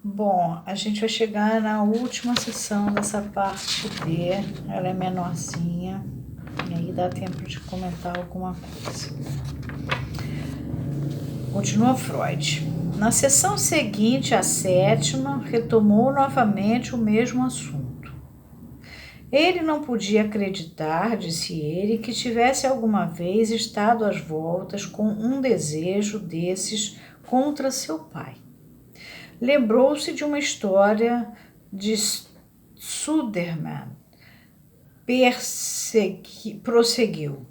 Bom, a gente vai chegar na última sessão dessa parte D. Ela é menorzinha. E aí dá tempo de comentar alguma coisa. Continua Freud. Na sessão seguinte, a sétima, retomou novamente o mesmo assunto. Ele não podia acreditar, disse ele, que tivesse alguma vez estado às voltas com um desejo desses contra seu pai. Lembrou-se de uma história de Sudermann, prosseguiu,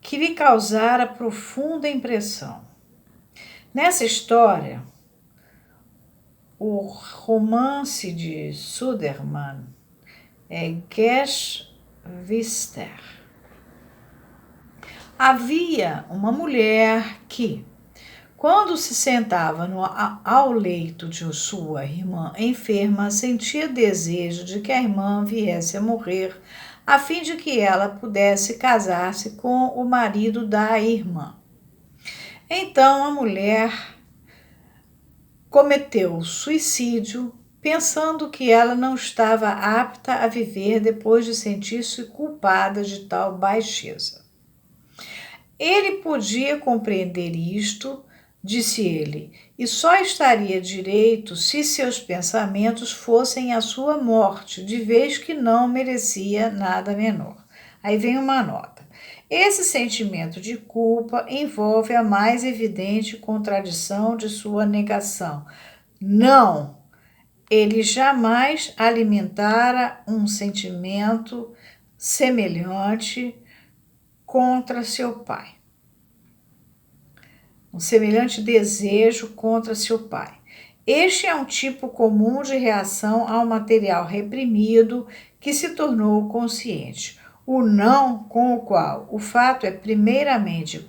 que lhe causara profunda impressão. Nessa história, o romance de Sudermann é Geschwister. Havia uma mulher que, quando se sentava ao leito de sua irmã enferma, sentia desejo de que a irmã viesse a morrer, a fim de que ela pudesse casar-se com o marido da irmã. Então a mulher cometeu suicídio, pensando que ela não estava apta a viver depois de sentir-se culpada de tal baixeza. Ele podia compreender isto, disse ele, e só estaria direito se seus pensamentos fossem a sua morte, de vez que não merecia nada menor. Aí vem uma nota. Esse sentimento de culpa envolve a mais evidente contradição de sua negação. Não, ele jamais alimentara um sentimento semelhante contra seu pai. Um semelhante desejo contra seu pai. Este é um tipo comum de reação ao material reprimido que se tornou consciente. O não com o qual o fato é primeiramente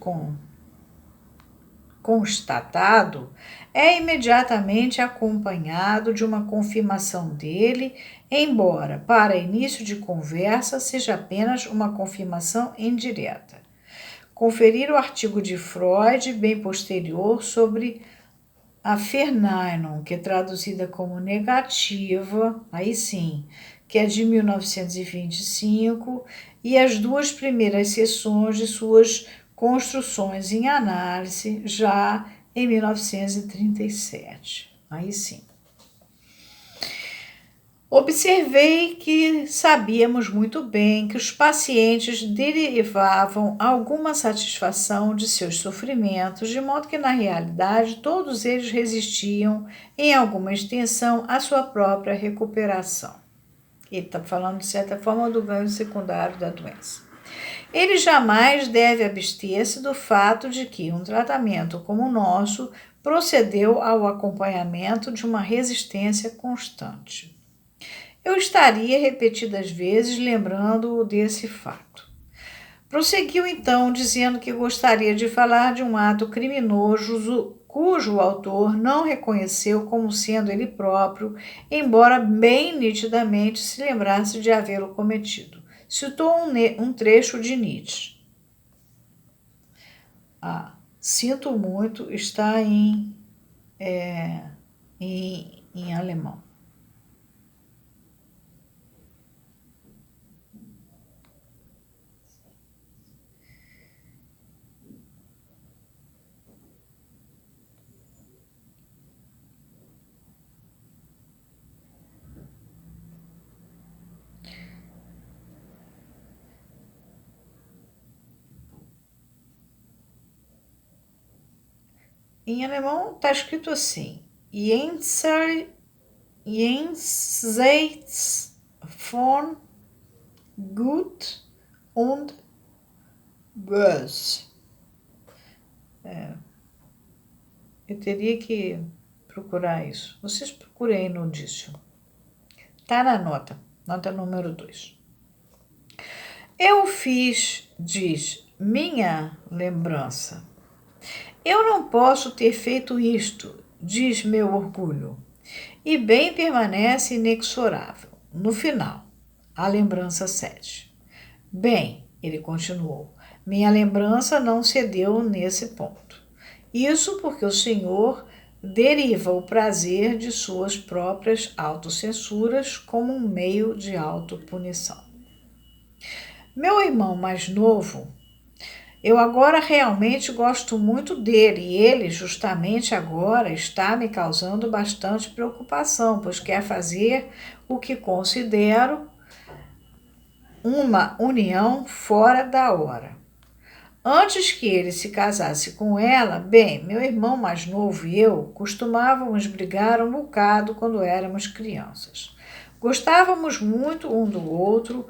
constatado é imediatamente acompanhado de uma confirmação dele, embora, para início de conversa, seja apenas uma confirmação indireta. Conferir o artigo de Freud, bem posterior, sobre a Verneinung, que é traduzida como negativa, aí sim, que é de 1925, e as duas primeiras sessões de suas construções em análise, já em 1937. Aí sim. Observei que sabíamos muito bem que os pacientes derivavam alguma satisfação de seus sofrimentos, de modo que, na realidade, todos eles resistiam, em alguma extensão, à sua própria recuperação. Ele está falando, de certa forma, do ganho secundário da doença. Ele jamais deve abster-se do fato de que um tratamento como o nosso procedeu ao acompanhamento de uma resistência constante. Eu estaria repetidas vezes lembrando-o desse fato. Prosseguiu então, dizendo que gostaria de falar de um ato criminoso cujo autor não reconheceu como sendo ele próprio, embora bem nitidamente se lembrasse de havê-lo cometido. Citou um trecho de Nietzsche. Sinto muito, está em alemão. Em alemão está escrito assim: Jenseits von Gut und Böse. Eu teria que procurar isso. Vocês procurem no dicionário. Está na nota número 2. Eu fiz, diz, minha lembrança. Eu não posso ter feito isto, diz meu orgulho, e bem permanece inexorável. No final, a lembrança cede. Bem, ele continuou, minha lembrança não cedeu nesse ponto. Isso porque o Senhor deriva o prazer de suas próprias autocensuras como um meio de autopunição. Meu irmão mais novo, eu agora realmente gosto muito dele e ele, justamente agora, está me causando bastante preocupação, pois quer fazer o que considero uma união fora da hora. Antes que ele se casasse com ela, bem, meu irmão mais novo e eu costumávamos brigar um bocado quando éramos crianças. Gostávamos muito um do outro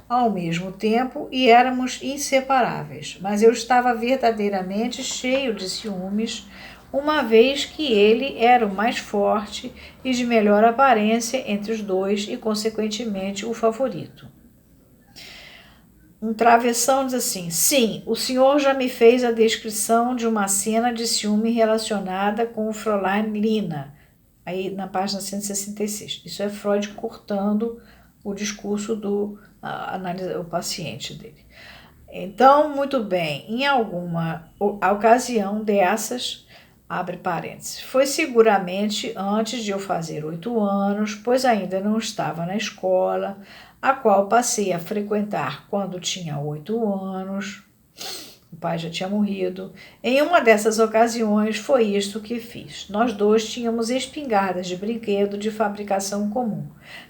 ao mesmo tempo e éramos inseparáveis, mas eu estava verdadeiramente cheio de ciúmes, uma vez que ele era o mais forte e de melhor aparência entre os dois e, consequentemente, o favorito. Um travessão diz assim: sim, o senhor já me fez a descrição de uma cena de ciúme relacionada com o Fräulein Lina, aí na página 166. Isso é Freud cortando o discurso do o paciente dele. Então, muito bem, em alguma ocasião dessas, abre parênteses, foi seguramente antes de eu fazer 8 anos, pois ainda não estava na escola, a qual passei a frequentar quando tinha 8 anos. O pai já tinha morrido. Em uma dessas ocasiões, foi isto que fiz. Nós dois tínhamos espingardas de brinquedo de fabricação comum.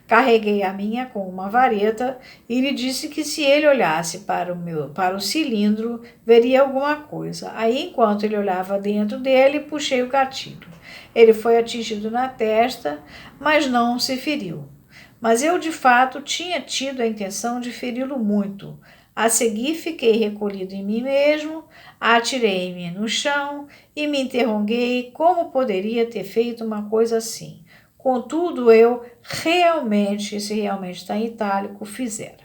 Carreguei a minha com uma vareta e lhe disse que se ele olhasse para o cilindro, veria alguma coisa. Aí, enquanto ele olhava dentro dele, puxei o gatilho. Ele foi atingido na testa, mas não se feriu. Mas eu, de fato, tinha tido a intenção de feri-lo muito. A seguir, fiquei recolhido em mim mesmo, atirei-me no chão e me interroguei como poderia ter feito uma coisa assim. Contudo, eu realmente, se realmente está em itálico, fizera.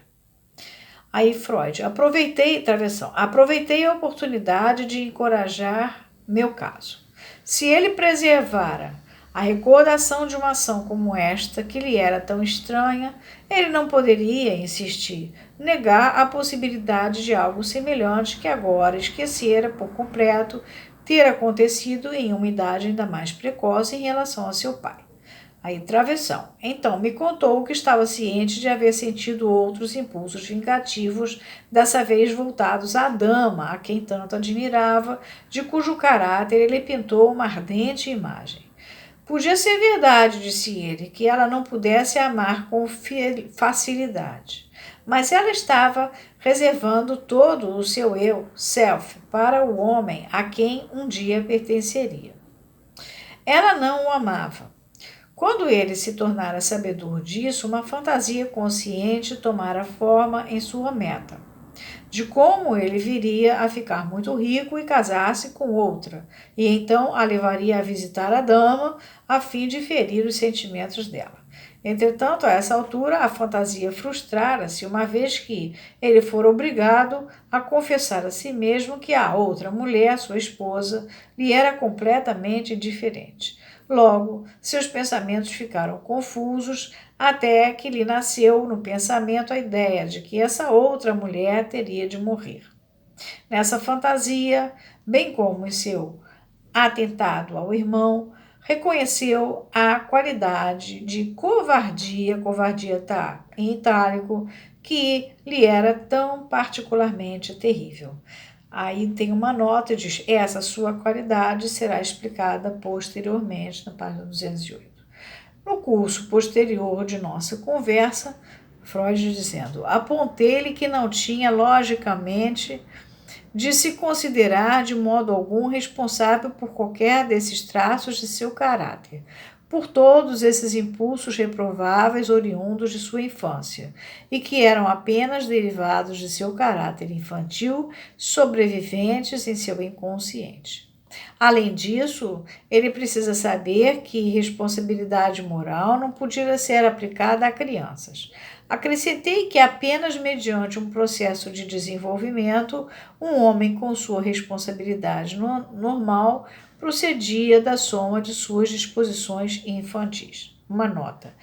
Aí Freud, aproveitei a oportunidade de encorajar meu caso. Se ele preservara a recordação de uma ação como esta, que lhe era tão estranha, ele não poderia, insistir, negar a possibilidade de algo semelhante que agora esquecera por completo ter acontecido em uma idade ainda mais precoce em relação a seu pai. Aí, travessão. Então, me contou que estava ciente de haver sentido outros impulsos vingativos, dessa vez voltados à dama, a quem tanto admirava, de cujo caráter ele pintou uma ardente imagem. Podia ser verdade, disse ele, que ela não pudesse amar com facilidade, mas ela estava reservando todo o seu eu, self, para o homem a quem um dia pertenceria. Ela não o amava. Quando ele se tornara sabedor disso, uma fantasia consciente tomara forma em sua meta, de como ele viria a ficar muito rico e casar-se com outra, e então a levaria a visitar a dama, a fim de ferir os sentimentos dela. Entretanto, a essa altura, a fantasia frustrara-se, uma vez que ele fora obrigado a confessar a si mesmo que a outra mulher, sua esposa, lhe era completamente indiferente. Logo, seus pensamentos ficaram confusos, até que lhe nasceu no pensamento a ideia de que essa outra mulher teria de morrer. Nessa fantasia, bem como em seu atentado ao irmão, reconheceu a qualidade de covardia está em itálico, que lhe era tão particularmente terrível. Aí tem uma nota e diz: essa sua qualidade será explicada posteriormente, na página 208. No curso posterior de nossa conversa, Freud dizendo: apontei-lhe que não tinha, logicamente, de se considerar de modo algum responsável por qualquer desses traços de seu caráter, por todos esses impulsos reprováveis oriundos de sua infância, e que eram apenas derivados de seu caráter infantil, sobreviventes em seu inconsciente. Além disso, ele precisa saber que responsabilidade moral não podia ser aplicada a crianças. Acrescentei que apenas mediante um processo de desenvolvimento, um homem com sua responsabilidade normal procedia da soma de suas disposições infantis. Uma nota.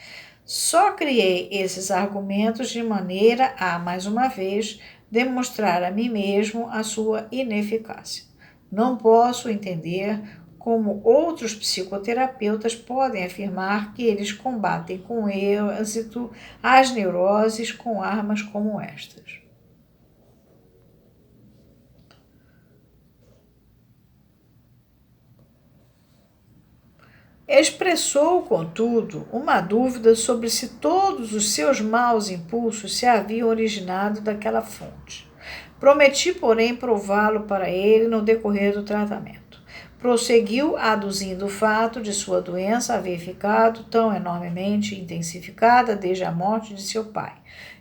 Só criei esses argumentos de maneira a, mais uma vez, demonstrar a mim mesmo a sua ineficácia. Não posso entender como outros psicoterapeutas podem afirmar que eles combatem com êxito as neuroses com armas como estas. Expressou, contudo, uma dúvida sobre se todos os seus maus impulsos se haviam originado daquela fonte. Prometi, porém, prová-lo para ele no decorrer do tratamento. Prosseguiu, aduzindo o fato de sua doença haver ficado tão enormemente intensificada desde a morte de seu pai.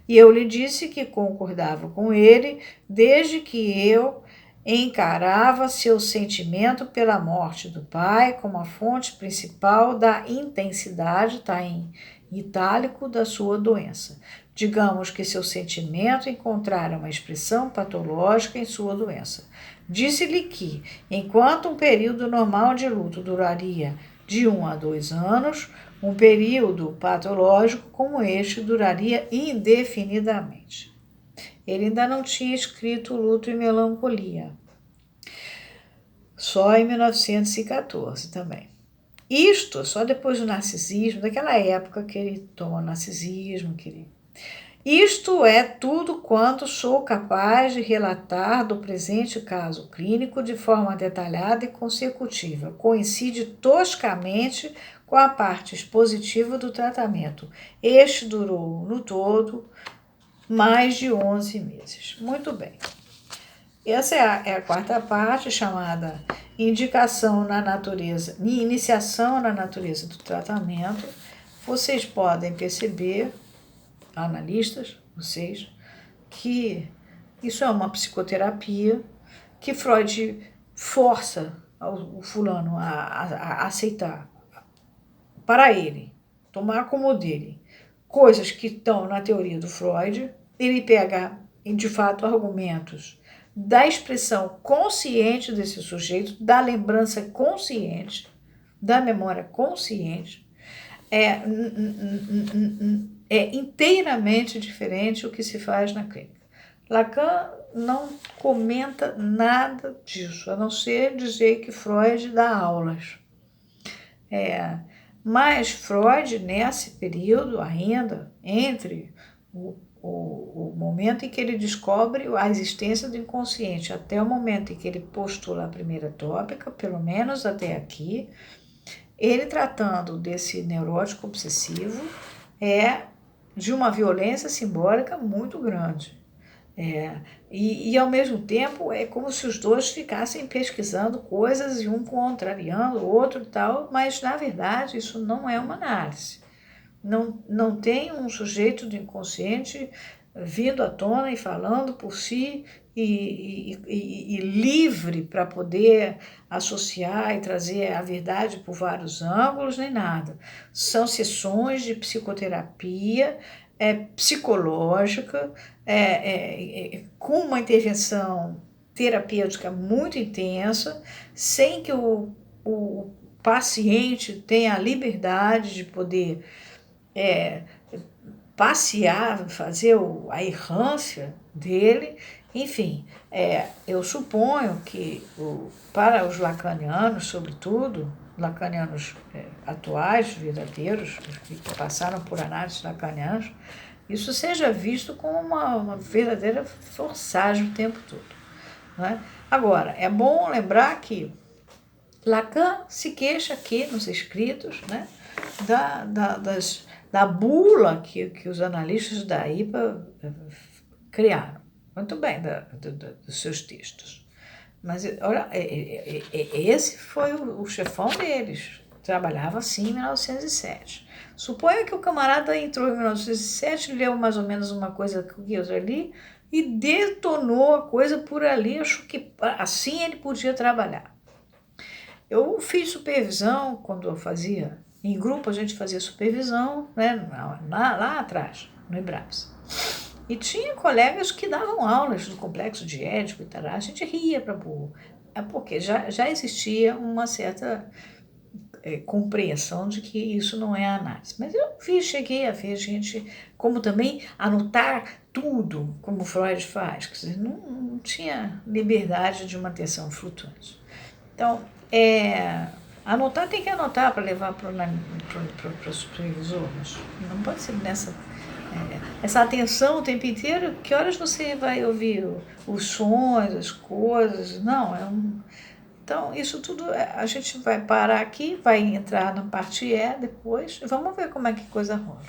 E eu lhe disse que concordava com ele, desde que eu encarava seu sentimento pela morte do pai como a fonte principal da intensidade, está em itálico, da sua doença. Digamos que seu sentimento encontrara uma expressão patológica em sua doença. Disse-lhe que, enquanto um período normal de luto duraria de 1 a 2 anos, um período patológico como este duraria indefinidamente. Ele ainda não tinha escrito Luto e Melancolia, só em 1914 também. Isto só depois do narcisismo, daquela época que ele toma narcisismo, Isto é tudo quanto sou capaz de relatar do presente caso clínico de forma detalhada e consecutiva. Coincide toscamente com a parte expositiva do tratamento. Este durou, no todo, mais de 11 meses. Muito bem. Essa é a quarta parte, chamada Iniciação na natureza do tratamento. Vocês podem perceber, analistas, vocês, que isso é uma psicoterapia que Freud força o fulano a aceitar para ele, tomar como dele, coisas que estão na teoria do Freud. Ele pega, de fato, argumentos da expressão consciente desse sujeito, da lembrança consciente, da memória consciente. É inteiramente diferente o que se faz na clínica. Lacan não comenta nada disso, a não ser dizer que Freud dá aulas. Mas Freud, nesse período ainda, entre o momento em que ele descobre a existência do inconsciente até o momento em que ele postula a primeira tópica, pelo menos até aqui, ele tratando desse neurótico obsessivo de uma violência simbólica muito grande. E ao mesmo tempo é como se os dois ficassem pesquisando coisas e um contrariando o outro e tal, mas na verdade isso não é uma análise. Não tem um sujeito do inconsciente vindo à tona e falando por si e livre para poder associar e trazer a verdade por vários ângulos, nem nada. São sessões de psicoterapia psicológica, com uma intervenção terapêutica muito intensa, sem que o paciente tenha a liberdade de poder passear, fazer a errância dele. Enfim, eu suponho que para os lacanianos, sobretudo, lacanianos atuais, verdadeiros, que passaram por análises lacanianas, isso seja visto como uma verdadeira forçagem o tempo todo. Né? Agora, é bom lembrar que Lacan se queixa aqui nos escritos, né, da bula que os analistas da IPA criaram. Muito bem, dos seus textos. Mas, olha, esse foi o chefão deles. Trabalhava assim em 1907. Suponha que o camarada entrou em 1907, leu mais ou menos uma coisa que eu ali e detonou a coisa por ali. Acho que assim ele podia trabalhar. Eu fiz supervisão quando eu fazia, em grupo a gente fazia supervisão, né, lá atrás, no IBRAPS. E tinha colegas que davam aulas do complexo de Édipo e tal, a gente ria para burro, porque já existia uma certa compreensão de que isso não é análise. Mas eu cheguei a ver gente, como também anotar tudo, como Freud faz, quer dizer, não tinha liberdade de uma atenção flutuante. Então, Anotar tem que anotar para levar para o supervisor, mas não pode ser essa atenção o tempo inteiro. Que horas você vai ouvir os sons, as coisas? Não, então isso tudo a gente vai parar aqui, vai entrar na parte E depois e vamos ver como é que coisa rola.